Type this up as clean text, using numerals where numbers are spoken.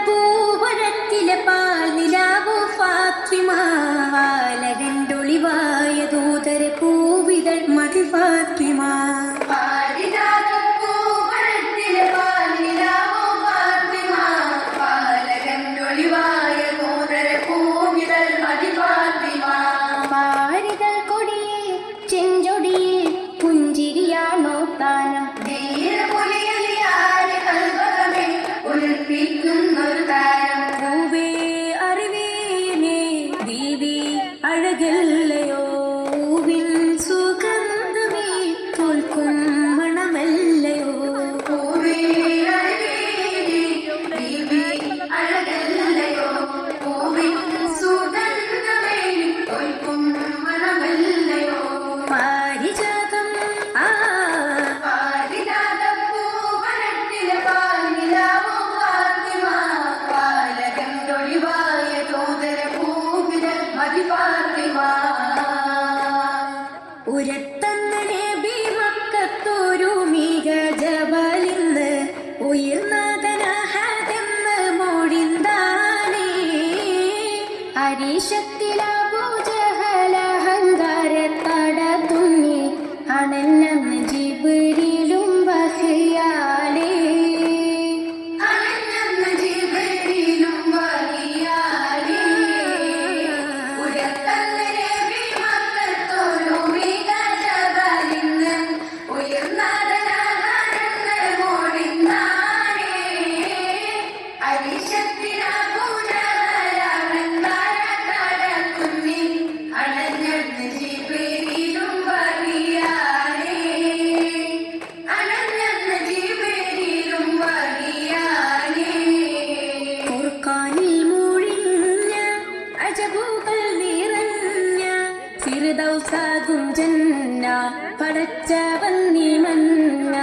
പാരിജാതപ്പൂവനത്തിലെ പാൽ നിലാവോ ഫാത്തിമ വാലകണ്ടൊളിവായ ദൂതര പൂവിതൾ മതി ഫാത്തിമ പാരിജാതപ്പൂവനത്തിലെ പാൽ നിലാവോ ഫാത്തിമ വാലകണ്ടൊളിവായ ദൂതര പൂവിതൾ മതി ഫാത്തിമ പാരിതൾ കൊടിയെ ചെഞ്ചൊടിയെ പുഞ്ചിരിയാണോ താനം പൂവേ അറിവേനേ ദീവി അഴകല്ലയോ പൂവിൻ സുഗന്ധമേ തോൽക്കും മണമല്ലയോ പൂവേ അറിവേനേ ദീവി അഴകല്ലയോ പൂവിൻ സുഗന്ധമേ തോൽക്കും മണമല്ലയോ പാരിജാതം പാരിജാതം പൂവനത്തിലെ പാൽ നിലാവോ ഉരത്തന്ന നബി മക്കത്തൊരു മിക ജബലിന്ന് ഉയർന്നതനഹതെന്ന് മൊഴിന്താനേ അരീശത്തിലഹങ്കാരത്തട തുന്നി അണഞ്ഞന്ന് ജിബ്രീലും വഹിയാലേ ഫിർദൗസാകും ജന്ന പടച്ചവൻ നീ മന്ന